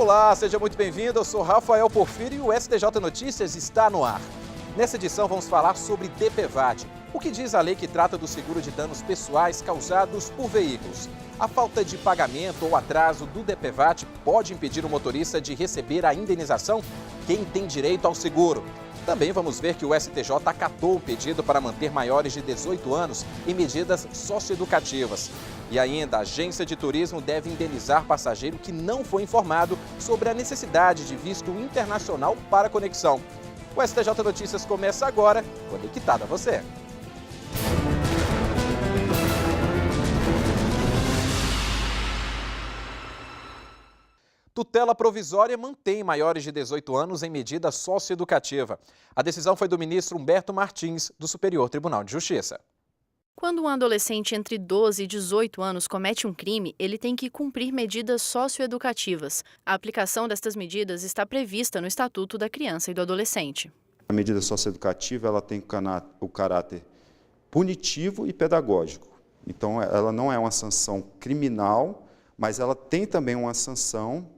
Olá, seja muito bem-vindo. Eu sou Rafael Porfírio e o STJ Notícias está no ar. Nessa edição vamos falar sobre DPVAT. O que diz a lei que trata do seguro de danos pessoais causados por veículos? A falta de pagamento ou atraso do DPVAT pode impedir o motorista de receber a indenização? Quem tem direito ao seguro? Também vamos ver que o STJ acatou o pedido para manter maiores de 18 anos em medidas socioeducativas. E ainda, a agência de turismo deve indenizar passageiro que não foi informado sobre a necessidade de visto internacional para conexão. O STJ Notícias começa agora, conectado a você. Tutela provisória mantém maiores de 18 anos em medida socioeducativa. A decisão foi do ministro Humberto Martins, do Superior Tribunal de Justiça. Quando um adolescente entre 12 e 18 anos comete um crime, ele tem que cumprir medidas socioeducativas. A aplicação destas medidas está prevista no Estatuto da Criança e do Adolescente. A medida socioeducativa ela tem o caráter punitivo e pedagógico. Então, ela não é uma sanção criminal, mas ela tem também uma sanção,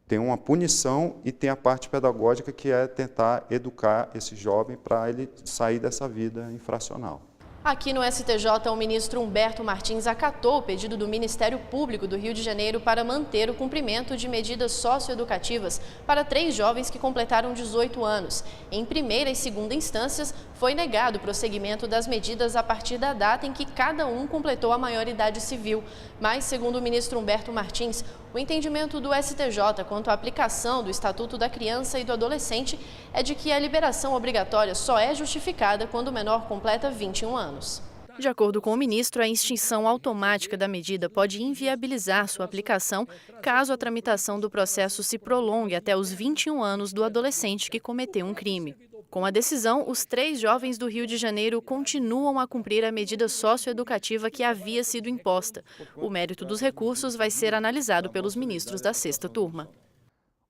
tem uma punição e tem a parte pedagógica que é tentar educar esse jovem para ele sair dessa vida infracional. Aqui no STJ, o ministro Humberto Martins acatou o pedido do Ministério Público do Rio de Janeiro para manter o cumprimento de medidas socioeducativas para 3 jovens que completaram 18 anos. Em primeira e segunda instâncias, foi negado o prosseguimento das medidas a partir da data em que cada um completou a maioridade civil. Mas, segundo o ministro Humberto Martins, o entendimento do STJ quanto à aplicação do Estatuto da Criança e do Adolescente é de que a liberação obrigatória só é justificada quando o menor completa 21 anos. De acordo com o ministro, a extinção automática da medida pode inviabilizar sua aplicação caso a tramitação do processo se prolongue até os 21 anos do adolescente que cometeu um crime. Com a decisão, os 3 jovens do Rio de Janeiro continuam a cumprir a medida socioeducativa que havia sido imposta. O mérito dos recursos vai ser analisado pelos ministros da 6ª turma.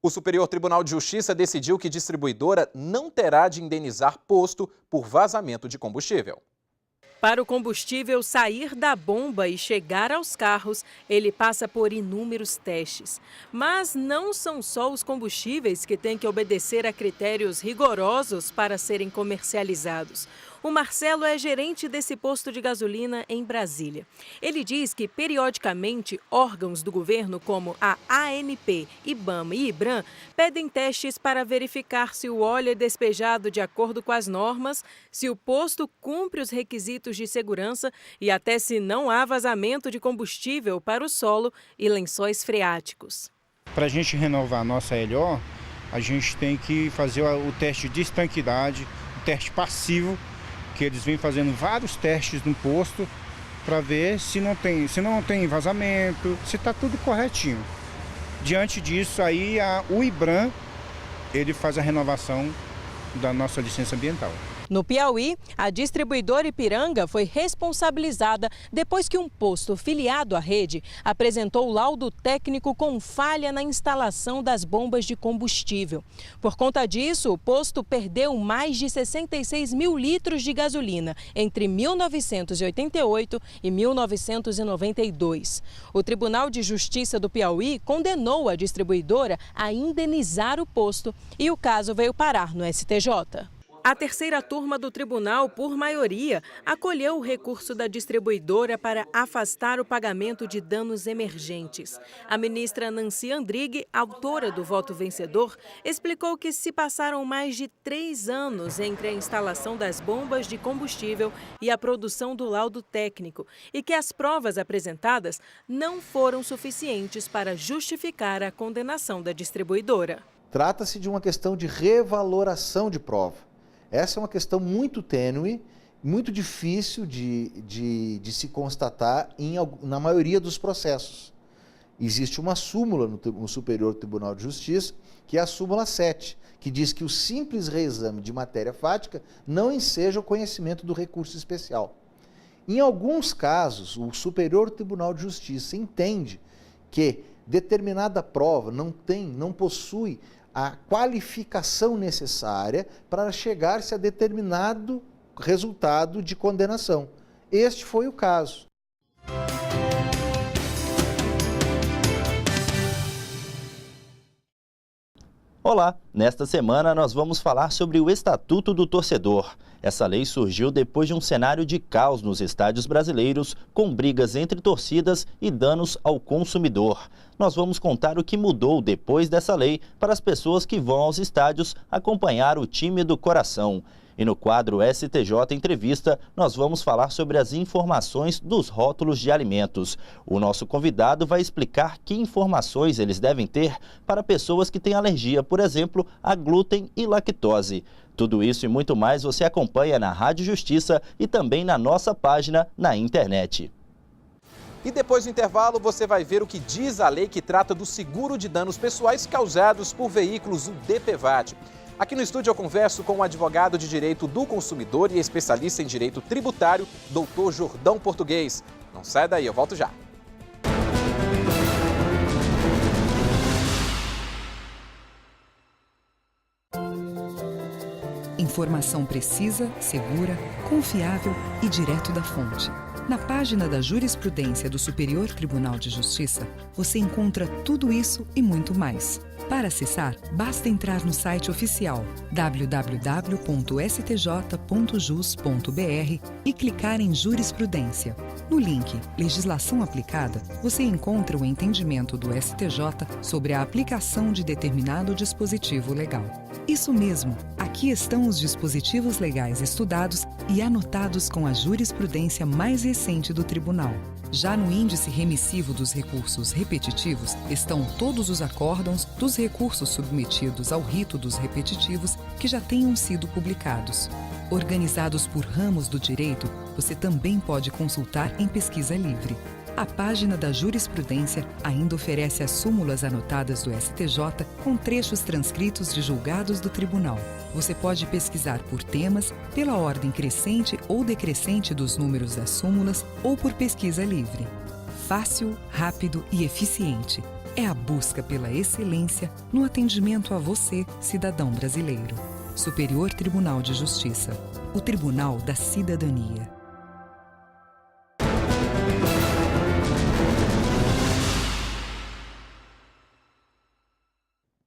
O Superior Tribunal de Justiça decidiu que distribuidora não terá de indenizar posto por vazamento de combustível. Para o combustível sair da bomba e chegar aos carros, ele passa por inúmeros testes. Mas não são só os combustíveis que têm que obedecer a critérios rigorosos para serem comercializados. O Marcelo é gerente desse posto de gasolina em Brasília. Ele diz que, periodicamente, órgãos do governo como a ANP, IBAMA e IBRAM pedem testes para verificar se o óleo é despejado de acordo com as normas, se o posto cumpre os requisitos de segurança e até se não há vazamento de combustível para o solo e lençóis freáticos. Para a gente renovar a nossa LO, a gente tem que fazer o teste de estanquidade, o teste passivo, que eles vêm fazendo vários testes no posto para ver se não tem vazamento, se está tudo corretinho. Diante disso, aí o IBRAM ele faz a renovação da nossa licença ambiental. No Piauí, a distribuidora Ipiranga foi responsabilizada depois que um posto filiado à rede apresentou laudo técnico com falha na instalação das bombas de combustível. Por conta disso, o posto perdeu mais de 66 mil litros de gasolina entre 1988 e 1992. O Tribunal de Justiça do Piauí condenou a distribuidora a indenizar o posto e o caso veio parar no STJ. A 3ª turma do tribunal, por maioria, acolheu o recurso da distribuidora para afastar o pagamento de danos emergentes. A ministra Nancy Andrighi, autora do voto vencedor, explicou que se passaram mais de 3 anos entre a instalação das bombas de combustível e a produção do laudo técnico e que as provas apresentadas não foram suficientes para justificar a condenação da distribuidora. Trata-se de uma questão de revaloração de prova. Essa é uma questão muito tênue, muito difícil de se constatar na maioria dos processos. Existe uma súmula no Superior Tribunal de Justiça, que é a súmula 7, que diz que o simples reexame de matéria fática não enseja o conhecimento do recurso especial. Em alguns casos, o Superior Tribunal de Justiça entende que determinada prova não possui a qualificação necessária para chegar-se a determinado resultado de condenação. Este foi o caso. Olá, nesta semana nós vamos falar sobre o Estatuto do Torcedor. Essa lei surgiu depois de um cenário de caos nos estádios brasileiros, com brigas entre torcidas e danos ao consumidor. Nós vamos contar o que mudou depois dessa lei para as pessoas que vão aos estádios acompanhar o time do coração. E no quadro STJ Entrevista, nós vamos falar sobre as informações dos rótulos de alimentos. O nosso convidado vai explicar que informações eles devem ter para pessoas que têm alergia, por exemplo, a glúten e lactose. Tudo isso e muito mais você acompanha na Rádio Justiça e também na nossa página na internet. E depois do intervalo você vai ver o que diz a lei que trata do seguro de danos pessoais causados por veículos, o DPVAT. Aqui no estúdio eu converso com o advogado de direito do consumidor e especialista em direito tributário, Dr. Jordão Português. Não sai daí, eu volto já. Informação precisa, segura, confiável e direto da fonte. Na página da jurisprudência do Superior Tribunal de Justiça, você encontra tudo isso e muito mais. Para acessar, basta entrar no site oficial www.stj.jus.br e clicar em Jurisprudência. No link Legislação Aplicada, você encontra o entendimento do STJ sobre a aplicação de determinado dispositivo legal. Isso mesmo, aqui estão os dispositivos legais estudados e anotados com a jurisprudência mais recente do Tribunal. Já no índice remissivo dos recursos repetitivos estão todos os acórdãos dos recursos submetidos ao rito dos repetitivos que já tenham sido publicados. Organizados por ramos do direito, você também pode consultar em pesquisa livre. A página da jurisprudência ainda oferece as súmulas anotadas do STJ com trechos transcritos de julgados do tribunal. Você pode pesquisar por temas, pela ordem crescente ou decrescente dos números das súmulas ou por pesquisa livre. Fácil, rápido e eficiente. É a busca pela excelência no atendimento a você, cidadão brasileiro. Superior Tribunal de Justiça. O Tribunal da Cidadania.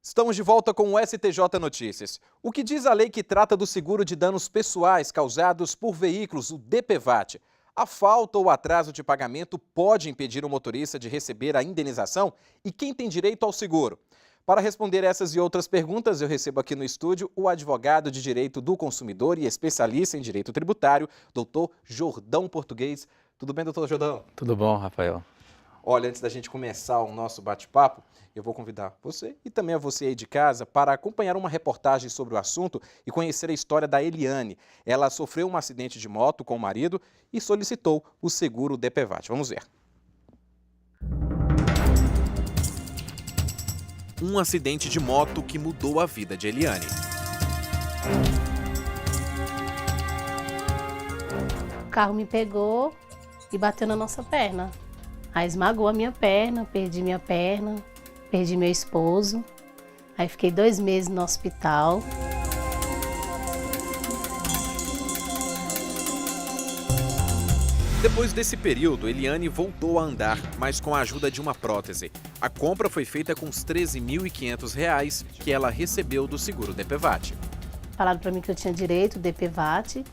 Estamos de volta com o STJ Notícias. O que diz a lei que trata do seguro de danos pessoais causados por veículos, o DPVAT? A falta ou atraso de pagamento pode impedir o motorista de receber a indenização? E quem tem direito ao seguro? Para responder essas e outras perguntas, eu recebo aqui no estúdio o advogado de direito do consumidor e especialista em direito tributário, Dr. Jordão Português. Tudo bem, doutor Jordão? Tudo bom, Rafael. Olha, antes da gente começar o nosso bate-papo, eu vou convidar você e também a você aí de casa para acompanhar uma reportagem sobre o assunto e conhecer a história da Eliane. Ela sofreu um acidente de moto com o marido e solicitou o seguro DPVAT. Vamos ver. Um acidente de moto que mudou a vida de Eliane. O carro me pegou e bateu na nossa perna. Aí esmagou a minha perna, perdi meu esposo. Aí fiquei 2 meses no hospital. Depois desse período, Eliane voltou a andar, mas com a ajuda de uma prótese. A compra foi feita com os R$ 13.500 que ela recebeu do seguro DPVAT. Falaram para mim que eu tinha direito ao DPVAT.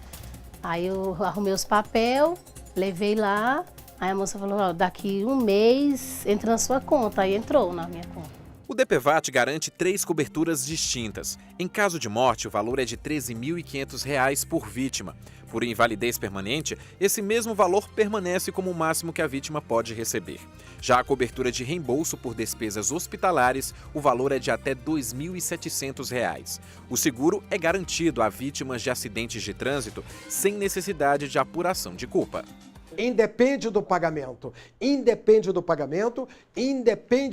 Aí eu arrumei os papéis, levei lá. Aí a moça falou, ó, daqui 1 mês entra na sua conta. Aí entrou na minha conta. O DPVAT garante 3 coberturas distintas. Em caso de morte, o valor é de R$ 13.500 por vítima. Por invalidez permanente, esse mesmo valor permanece como o máximo que a vítima pode receber. Já a cobertura de reembolso por despesas hospitalares, o valor é de até R$ 2.700. O seguro é garantido a vítimas de acidentes de trânsito sem necessidade de apuração de culpa. Independe do pagamento, independe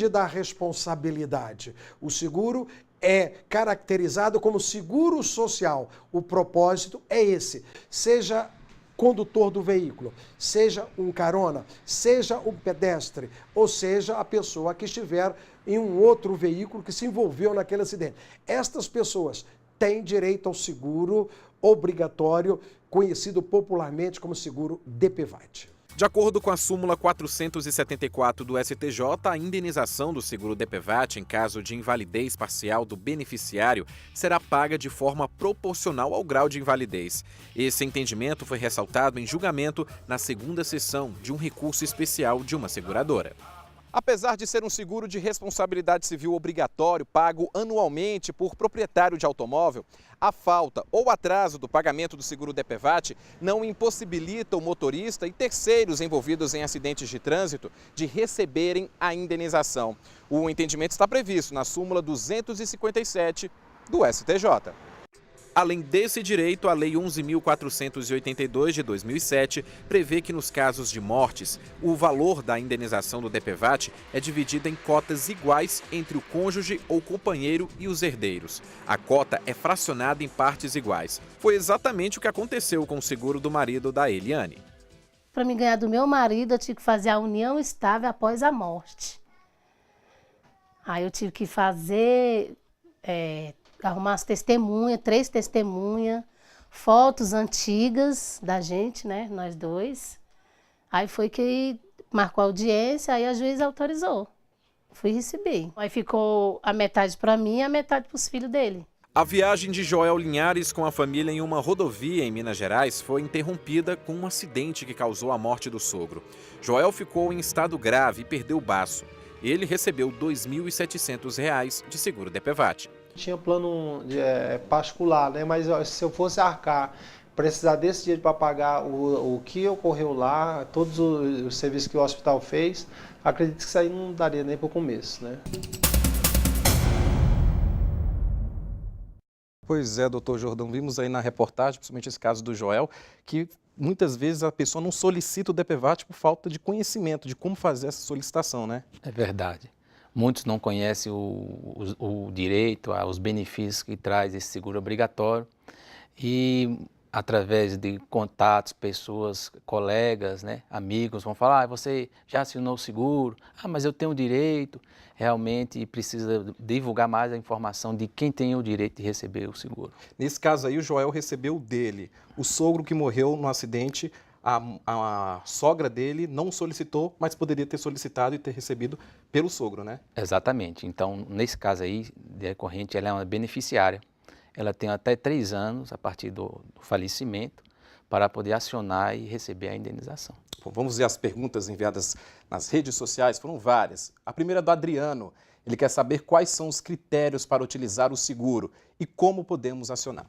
da responsabilidade. O seguro é caracterizado como seguro social. O propósito é esse. Seja condutor do veículo, seja um carona, seja um pedestre, ou seja a pessoa que estiver em um outro veículo que se envolveu naquele acidente. Estas pessoas têm direito ao seguro obrigatório, conhecido popularmente como seguro DPVAT. De acordo com a súmula 474 do STJ, a indenização do seguro DPVAT em caso de invalidez parcial do beneficiário será paga de forma proporcional ao grau de invalidez. Esse entendimento foi ressaltado em julgamento na segunda sessão de um recurso especial de uma seguradora. Apesar de ser um seguro de responsabilidade civil obrigatório pago anualmente por proprietário de automóvel, a falta ou atraso do pagamento do seguro DPVAT não impossibilita o motorista e terceiros envolvidos em acidentes de trânsito de receberem a indenização. O entendimento está previsto na súmula 257 do STJ. Além desse direito, a Lei 11.482 de 2007 prevê que nos casos de mortes, o valor da indenização do DPVAT é dividido em cotas iguais entre o cônjuge ou companheiro e os herdeiros. A cota é fracionada em partes iguais. Foi exatamente o que aconteceu com o seguro do marido da Eliane. Para me ganhar do meu marido, eu tive que fazer a união estável após a morte. Aí eu tive que fazer... arrumar as testemunhas, 3 testemunhas, fotos antigas da gente, né, nós dois. Aí foi que marcou a audiência, aí a juíza autorizou. Fui receber. Aí ficou a metade para mim e a metade para os filhos dele. A viagem de Joel Linhares com a família em uma rodovia em Minas Gerais foi interrompida com um acidente que causou a morte do sogro. Joel ficou em estado grave e perdeu o baço. Ele recebeu R$ 2.700 de seguro DPVAT. Tinha plano particular, né? Mas se eu fosse arcar, precisar desse dinheiro para pagar o que ocorreu lá, todos os serviços que o hospital fez, acredito que isso aí não daria nem para o começo, né? Pois é, doutor Jordão, vimos aí na reportagem, principalmente esse caso do Joel, que muitas vezes a pessoa não solicita o DPVAT por falta de conhecimento de como fazer essa solicitação, né? É verdade. Muitos não conhecem o direito, os benefícios que traz esse seguro obrigatório e através de contatos, pessoas, colegas, né, amigos vão falar, você já assinou o seguro? Mas eu tenho direito. Realmente precisa divulgar mais a informação de quem tem o direito de receber o seguro. Nesse caso aí, o Joel recebeu o dele. O sogro que morreu no acidente, a sogra dele não solicitou, mas poderia ter solicitado e ter recebido pelo sogro, né? Exatamente. Então, nesse caso aí, decorrente, ela é uma beneficiária. Ela tem até 3 anos, a partir do falecimento, para poder acionar e receber a indenização. Bom, vamos ver as perguntas enviadas nas redes sociais, foram várias. A primeira é do Adriano. Ele quer saber quais são os critérios para utilizar o seguro e como podemos acionar.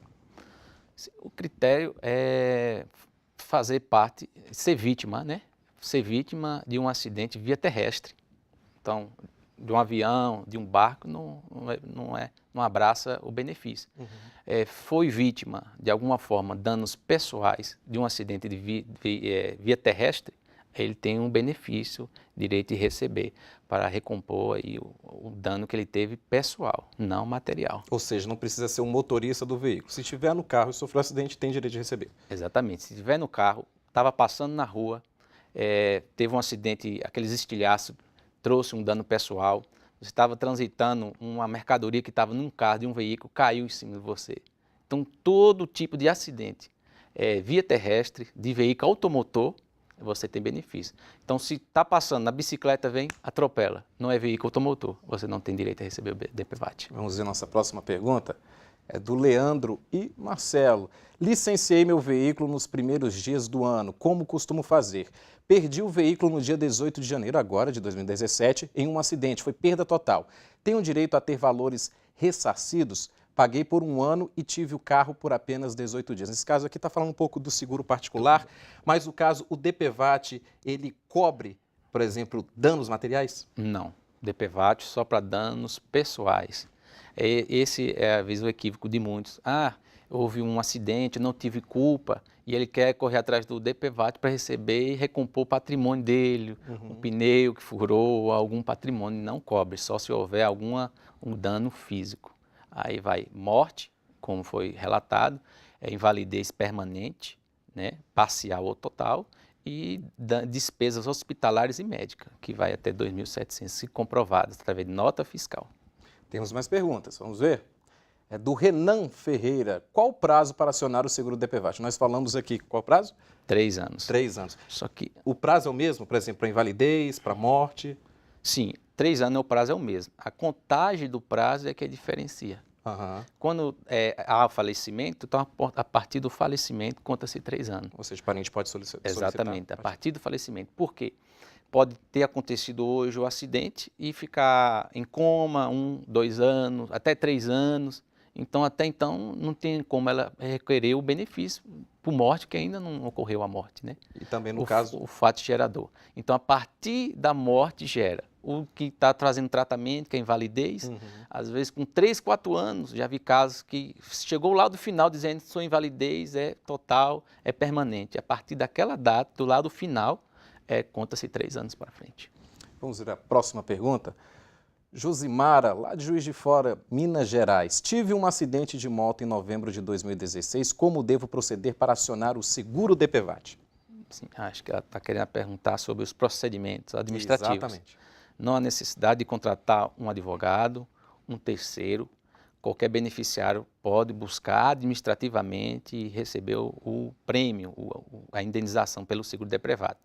O critério é fazer parte, ser vítima, né? Ser vítima de um acidente via terrestre. Então, de um avião, de um barco, não abraça o benefício. Uhum. Foi vítima, de alguma forma, danos pessoais de um acidente via terrestre, ele tem um benefício, direito de receber, para recompor aí o dano que ele teve pessoal, não material. Ou seja, não precisa ser um motorista do veículo. Se estiver no carro e sofreu um acidente, tem direito de receber. Exatamente. Se estiver no carro, estava passando na rua, teve um acidente, aqueles estilhaços, trouxe um dano pessoal, você estava transitando uma mercadoria que estava num carro, de um veículo, caiu em cima de você. Então, todo tipo de acidente, via terrestre, de veículo automotor, você tem benefício. Então, se está passando na bicicleta, vem, atropela. Não é veículo automotor, você não tem direito a receber o DPVAT. Vamos ver nossa próxima pergunta. É do Leandro e Marcelo. Licenciei meu veículo nos primeiros dias do ano. Como costumo fazer? Perdi o veículo no dia 18 de janeiro, agora, de 2017, em um acidente. Foi perda total. Tenho direito a ter valores ressarcidos? Paguei por 1 ano e tive o carro por apenas 18 dias. Nesse caso aqui está falando um pouco do seguro particular, mas o caso, o DPVAT, ele cobre, por exemplo, danos materiais? Não. DPVAT só para danos pessoais. Esse é, às vezes, o equívoco de muitos. Houve um acidente, não tive culpa, e ele quer correr atrás do DPVAT para receber e recompor o patrimônio dele, um pneu que furou, algum patrimônio. Não cobre, só se houver um dano físico. Aí vai morte, como foi relatado, invalidez permanente, né, parcial ou total, e despesas hospitalares e médicas, que vai até 2.700, se comprovadas através de nota fiscal. Temos mais perguntas, vamos ver? É do Renan Ferreira. Qual o prazo para acionar o seguro DPVAT? Nós falamos aqui, qual o prazo? 3 anos. 3 anos. Só que o prazo é o mesmo, por exemplo, para invalidez, para morte? Sim, 3 anos o prazo é o mesmo. A contagem do prazo é que diferencia. Uhum. Quando há falecimento, então a partir do falecimento conta-se 3 anos. Ou seja, o parente pode solicitar. Exatamente, a partir do falecimento. Por quê? Pode ter acontecido hoje o acidente e ficar em coma 1, 2 anos, até 3 anos. Então, até então, não tem como ela requerer o benefício por morte, que ainda não ocorreu a morte, né? E também no caso... O fato gerador. Então, a partir da morte gera. O que está trazendo tratamento, que é invalidez, às vezes com 3, 4 anos, já vi casos que chegou lá do final dizendo que sua invalidez é total, é permanente. A partir daquela data, do lado final, conta-se 3 anos para frente. Vamos ver a próxima pergunta. Josimara, lá de Juiz de Fora, Minas Gerais. Tive um acidente de moto em novembro de 2016. Como devo proceder para acionar o seguro DPVAT? Sim, acho que ela está querendo perguntar sobre os procedimentos administrativos. Exatamente. Não há necessidade de contratar um advogado, um terceiro. Qualquer beneficiário pode buscar administrativamente e receber o prêmio, a indenização pelo seguro DPVAT.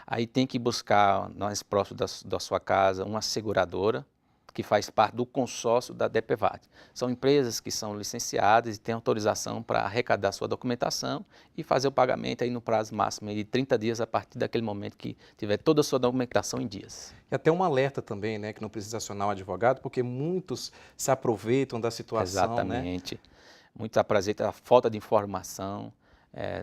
Aí tem que buscar, mais próximo da sua casa, uma seguradora que faz parte do consórcio da DPVAT. São empresas que são licenciadas e têm autorização para arrecadar sua documentação e fazer o pagamento aí no prazo máximo de 30 dias a partir daquele momento que tiver toda a sua documentação em dias. E até um alerta também, né, que não precisa acionar um advogado, porque muitos se aproveitam da situação. Exatamente. Né? Muitos aproveitam a falta de informação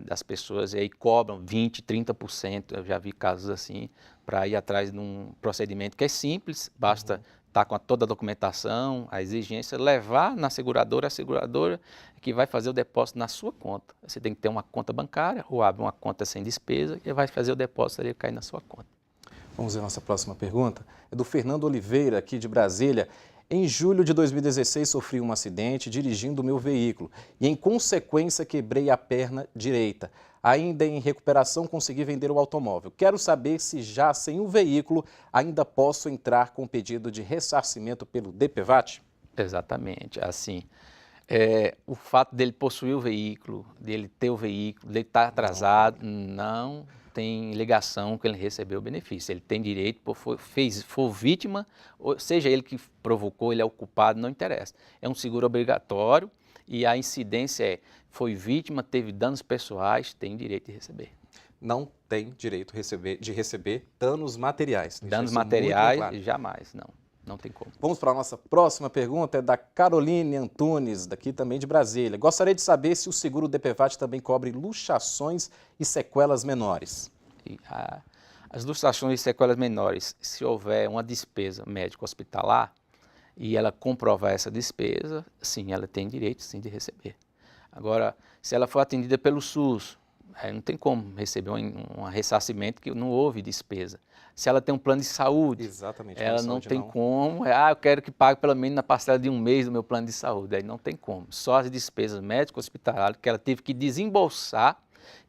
das pessoas e aí cobram 20%, 30%. Eu já vi casos assim, para ir atrás de um procedimento que é simples, basta estar com toda a documentação, a exigência, levar na seguradora, a seguradora que vai fazer o depósito na sua conta. Você tem que ter uma conta bancária ou abre uma conta sem despesa e vai fazer o depósito ali cair na sua conta. Vamos ver a nossa próxima pergunta. É do Fernando Oliveira, aqui de Brasília. Em julho de 2016, sofri um acidente dirigindo o meu veículo e, em consequência, quebrei a perna direita. Ainda em recuperação, consegui vender o automóvel. Quero saber se já sem o veículo ainda posso entrar com pedido de ressarcimento pelo DPVAT? Exatamente. Assim, o fato dele possuir o veículo, dele ter o veículo, dele estar atrasado, não tem ligação que ele recebeu o benefício. Ele tem direito, for vítima, seja ele que provocou, ele é o culpado, não interessa. É um seguro obrigatório e a incidência foi vítima, teve danos pessoais, tem direito de receber. Não tem direito de receber danos materiais. Danos materiais, jamais, não tem como. Vamos para a nossa próxima pergunta, é da Caroline Antunes, daqui também de Brasília. Gostaria de saber se o seguro DPVAT também cobre luxações e sequelas menores. As luxações e sequelas menores, se houver uma despesa médico-hospitalar e ela comprovar essa despesa, sim, ela tem direito sim de receber. Agora, se ela for atendida pelo SUS, não tem como receber um ressarcimento que não houve despesa. Se ela tem um plano de saúde, exatamente, ela não tem como, eu quero que pague pelo menos na parcela de 1 mês do meu plano de saúde, aí não tem como. Só as despesas médico-hospitalares que ela teve que desembolsar,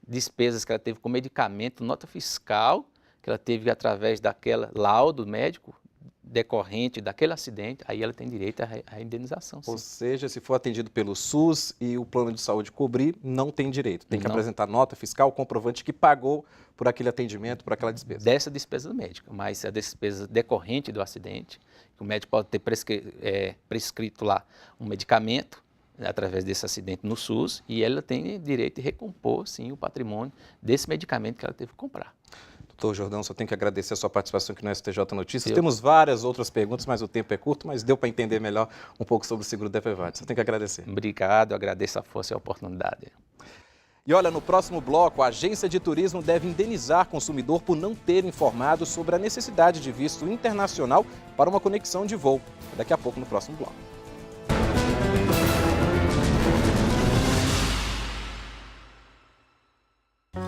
despesas que ela teve com medicamento, nota fiscal, que ela teve através daquela laudo médico decorrente daquele acidente, aí ela tem direito à indenização. Sim. Ou seja, se for atendido pelo SUS e o plano de saúde cobrir, não tem direito. Tem que apresentar nota fiscal, comprovante que pagou por aquele atendimento, por aquela despesa. Dessa despesa médica, mas a despesa decorrente do acidente, o médico pode ter prescrito lá um medicamento, através desse acidente no SUS, e ela tem direito de recompor, sim, o patrimônio desse medicamento que ela teve que comprar. Doutor Jordão, só tenho que agradecer a sua participação aqui no STJ Notícias. Temos várias outras perguntas, mas o tempo é curto, mas deu para entender melhor um pouco sobre o seguro DPVAT. Só tenho que agradecer. Obrigado, agradeço a força e a oportunidade. E olha, no próximo bloco, a agência de turismo deve indenizar consumidor por não ter informado sobre a necessidade de visto internacional para uma conexão de voo. Daqui a pouco no próximo bloco.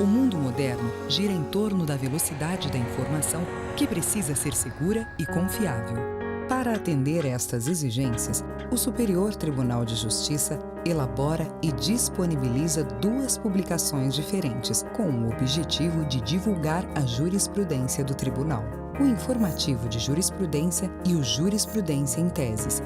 O mundo moderno gira em torno da velocidade da informação, que precisa ser segura e confiável. Para atender estas exigências, o Superior Tribunal de Justiça elabora e disponibiliza 2 publicações diferentes, com o objetivo de divulgar a jurisprudência do Tribunal: o Informativo de Jurisprudência e o Jurisprudência em Teses.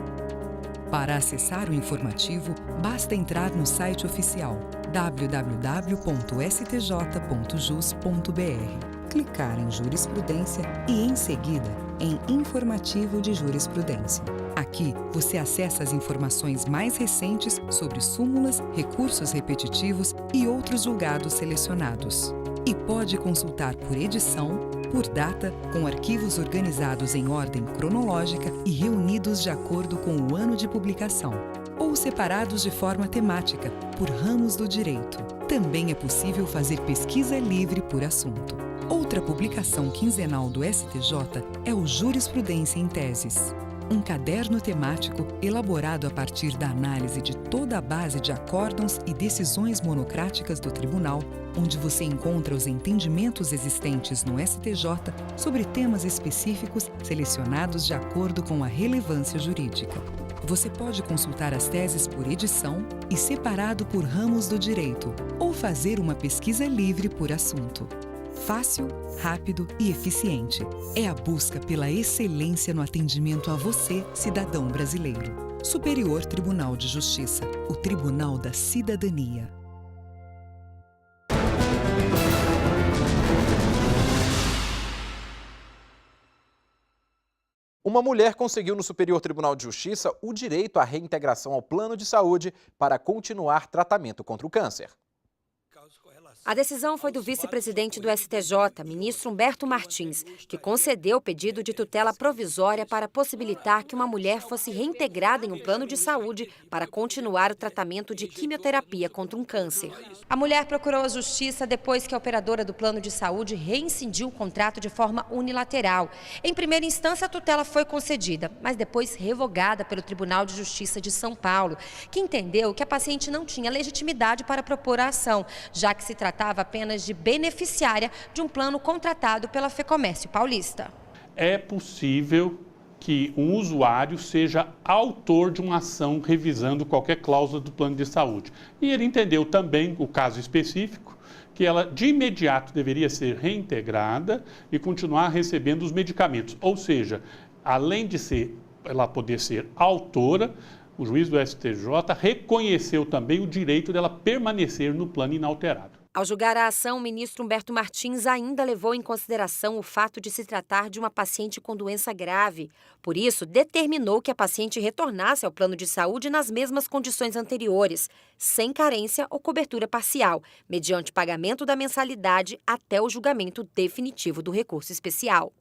Para acessar o informativo, basta entrar no site oficial www.stj.jus.br, clicar em Jurisprudência e, em seguida, em Informativo de Jurisprudência. Aqui, você acessa as informações mais recentes sobre súmulas, recursos repetitivos e outros julgados selecionados. E pode consultar por edição, por data, com arquivos organizados em ordem cronológica e reunidos de acordo com o ano de publicação, ou separados de forma temática, por ramos do direito. Também é possível fazer pesquisa livre por assunto. Outra publicação quinzenal do STJ é o Jurisprudência em Teses, um caderno temático elaborado a partir da análise de toda a base de acórdãos e decisões monocráticas do Tribunal, onde você encontra os entendimentos existentes no STJ sobre temas específicos selecionados de acordo com a relevância jurídica. Você pode consultar as teses por edição e separado por ramos do direito, ou fazer uma pesquisa livre por assunto. Fácil, rápido e eficiente. É a busca pela excelência no atendimento a você, cidadão brasileiro. Superior Tribunal de Justiça, o Tribunal da Cidadania. Uma mulher conseguiu no Superior Tribunal de Justiça o direito à reintegração ao plano de saúde para continuar tratamento contra o câncer. A decisão foi do vice-presidente do STJ, ministro Humberto Martins, que concedeu o pedido de tutela provisória para possibilitar que uma mulher fosse reintegrada em um plano de saúde para continuar o tratamento de quimioterapia contra um câncer. A mulher procurou a justiça depois que a operadora do plano de saúde reincindiu o contrato de forma unilateral. Em primeira instância, a tutela foi concedida, mas depois revogada pelo Tribunal de Justiça de São Paulo, que entendeu que a paciente não tinha legitimidade para propor a ação, já que se tratava apenas de beneficiária de um plano contratado pela FEComércio Paulista. É possível que um usuário seja autor de uma ação revisando qualquer cláusula do plano de saúde. E ele entendeu também o caso específico, que ela de imediato deveria ser reintegrada e continuar recebendo os medicamentos. Ou seja, além de ela poder ser autora, o juiz do STJ reconheceu também o direito dela permanecer no plano inalterado. Ao julgar a ação, o ministro Humberto Martins ainda levou em consideração o fato de se tratar de uma paciente com doença grave. Por isso, determinou que a paciente retornasse ao plano de saúde nas mesmas condições anteriores, sem carência ou cobertura parcial, mediante pagamento da mensalidade até o julgamento definitivo do recurso especial.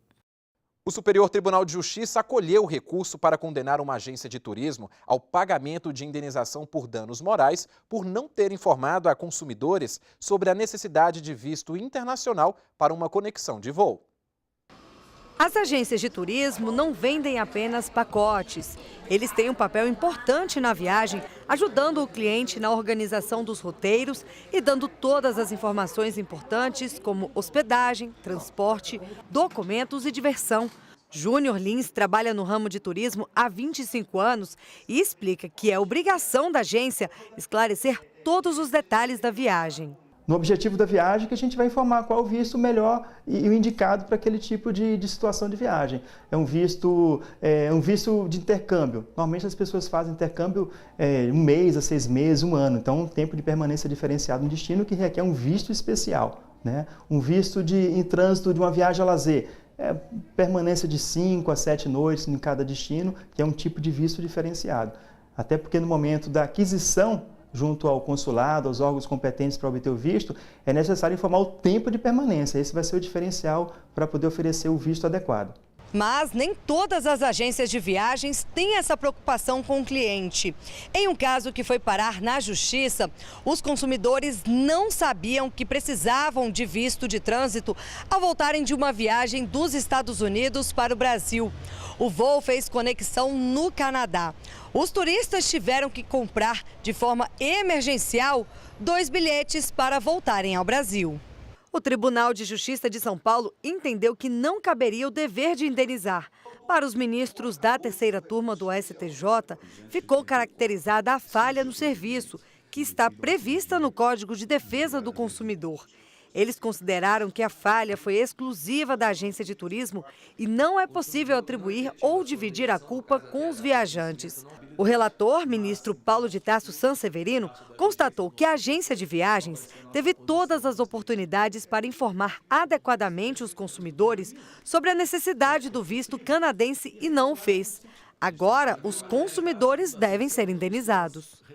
O Superior Tribunal de Justiça acolheu o recurso para condenar uma agência de turismo ao pagamento de indenização por danos morais por não ter informado a consumidores sobre a necessidade de visto internacional para uma conexão de voo. As agências de turismo não vendem apenas pacotes. Eles têm um papel importante na viagem, ajudando o cliente na organização dos roteiros e dando todas as informações importantes, como hospedagem, transporte, documentos e diversão. Júnior Lins trabalha no ramo de turismo há 25 anos e explica que é obrigação da agência esclarecer todos os detalhes da viagem. No objetivo da viagem, que a gente vai informar qual o visto melhor e o indicado para aquele tipo de situação de viagem. É um visto de intercâmbio. Normalmente as pessoas fazem intercâmbio 1 mês a 6 meses, 1 ano. Então, um tempo de permanência diferenciado no destino que requer um visto especial, né? Um visto em trânsito de uma viagem a lazer. Permanência de 5 a 7 noites em cada destino, que é um tipo de visto diferenciado. Até porque no momento da aquisição, junto ao consulado, aos órgãos competentes para obter o visto, é necessário informar o tempo de permanência. Esse vai ser o diferencial para poder oferecer o visto adequado. Mas nem todas as agências de viagens têm essa preocupação com o cliente. Em um caso que foi parar na justiça, os consumidores não sabiam que precisavam de visto de trânsito ao voltarem de uma viagem dos Estados Unidos para o Brasil. O voo fez conexão no Canadá. Os turistas tiveram que comprar de forma emergencial 2 bilhetes para voltarem ao Brasil. O Tribunal de Justiça de São Paulo entendeu que não caberia o dever de indenizar. Para os ministros da terceira turma do STJ, ficou caracterizada a falha no serviço, que está prevista no Código de Defesa do Consumidor. Eles consideraram que a falha foi exclusiva da agência de turismo e não é possível atribuir ou dividir a culpa com os viajantes. O relator, ministro Paulo de Tarso Sanseverino, constatou que a agência de viagens teve todas as oportunidades para informar adequadamente os consumidores sobre a necessidade do visto canadense e não o fez. Agora, os consumidores devem ser indenizados.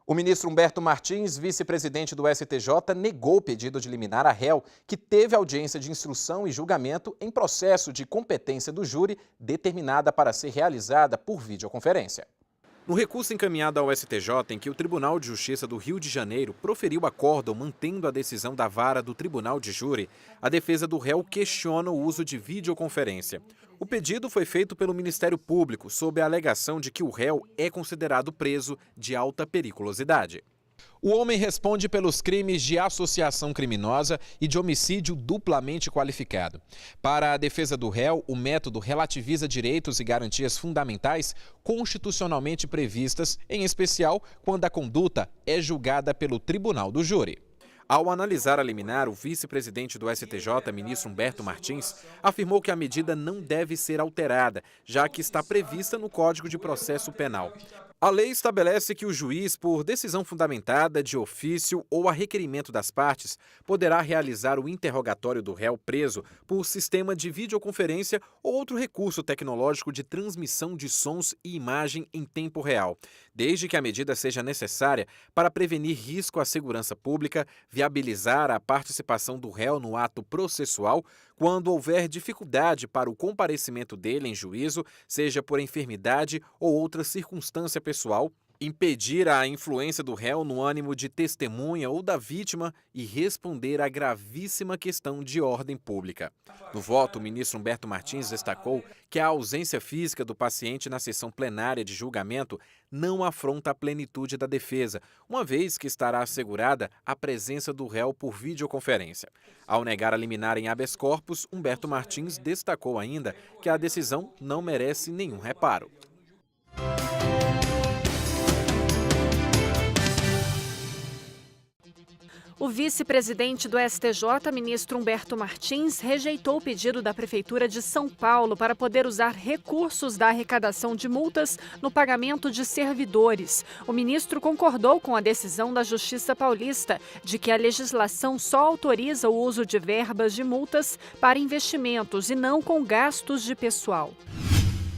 O ministro Humberto Martins, vice-presidente do STJ, negou o pedido de liminar a réu, que teve audiência de instrução e julgamento em processo de competência do júri determinada para ser realizada por videoconferência. No recurso encaminhado ao STJ, em que o Tribunal de Justiça do Rio de Janeiro proferiu acórdão mantendo a decisão da vara do Tribunal de Júri, a defesa do réu questiona o uso de videoconferência. O pedido foi feito pelo Ministério Público, sob a alegação de que o réu é considerado preso de alta periculosidade. O homem responde pelos crimes de associação criminosa e de homicídio duplamente qualificado. Para a defesa do réu, o método relativiza direitos e garantias fundamentais constitucionalmente previstas, em especial quando a conduta é julgada pelo Tribunal do Júri. Ao analisar a liminar, o vice-presidente do STJ, ministro Humberto Martins, afirmou que a medida não deve ser alterada, já que está prevista no Código de Processo Penal. A lei estabelece que o juiz, por decisão fundamentada de ofício ou a requerimento das partes, poderá realizar o interrogatório do réu preso por sistema de videoconferência ou outro recurso tecnológico de transmissão de sons e imagem em tempo real, desde que a medida seja necessária para prevenir risco à segurança pública, viabilizar a participação do réu no ato processual, quando houver dificuldade para o comparecimento dele em juízo, seja por enfermidade ou outra circunstância pessoal, impedir a influência do réu no ânimo de testemunha ou da vítima e responder à gravíssima questão de ordem pública. No voto, o ministro Humberto Martins destacou que a ausência física do paciente na sessão plenária de julgamento não afronta a plenitude da defesa, uma vez que estará assegurada a presença do réu por videoconferência. Ao negar a liminar em habeas corpus, Humberto Martins destacou ainda que a decisão não merece nenhum reparo. O vice-presidente do STJ, ministro Humberto Martins, rejeitou o pedido da Prefeitura de São Paulo para poder usar recursos da arrecadação de multas no pagamento de servidores. O ministro concordou com a decisão da Justiça Paulista de que a legislação só autoriza o uso de verbas de multas para investimentos e não com gastos de pessoal.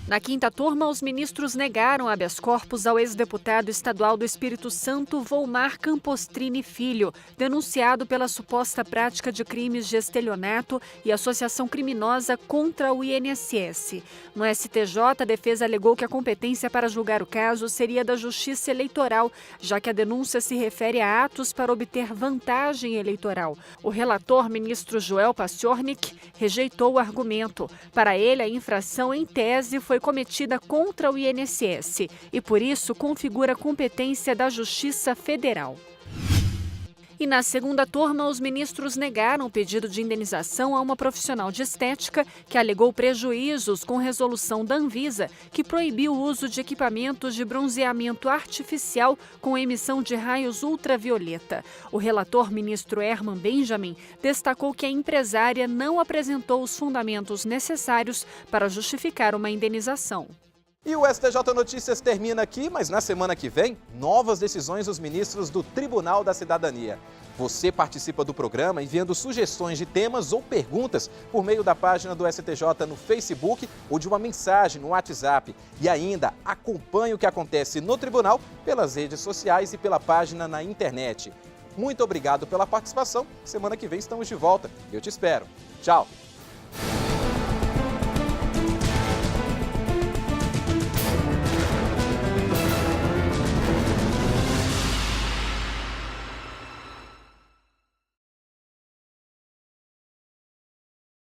Na quinta turma, os ministros negaram habeas corpus ao ex-deputado estadual do Espírito Santo, Volmar Campostrini Filho, denunciado pela suposta prática de crimes de estelionato e associação criminosa contra o INSS. No STJ, a defesa alegou que a competência para julgar o caso seria da Justiça Eleitoral, já que a denúncia se refere a atos para obter vantagem eleitoral. O relator, ministro Joel Paciornik, rejeitou o argumento. Para ele, a infração em tese foi cometida contra o INSS e, por isso, configura competência da Justiça Federal. E na segunda turma, os ministros negaram o pedido de indenização a uma profissional de estética que alegou prejuízos com resolução da Anvisa, que proibiu o uso de equipamentos de bronzeamento artificial com emissão de raios ultravioleta. O relator, ministro Herman Benjamin, destacou que a empresária não apresentou os fundamentos necessários para justificar uma indenização. E o STJ Notícias termina aqui, mas na semana que vem, novas decisões dos ministros do Tribunal da Cidadania. Você participa do programa enviando sugestões de temas ou perguntas por meio da página do STJ no Facebook ou de uma mensagem no WhatsApp. E ainda acompanhe o que acontece no tribunal pelas redes sociais e pela página na internet. Muito obrigado pela participação. Semana que vem estamos de volta. Eu te espero. Tchau!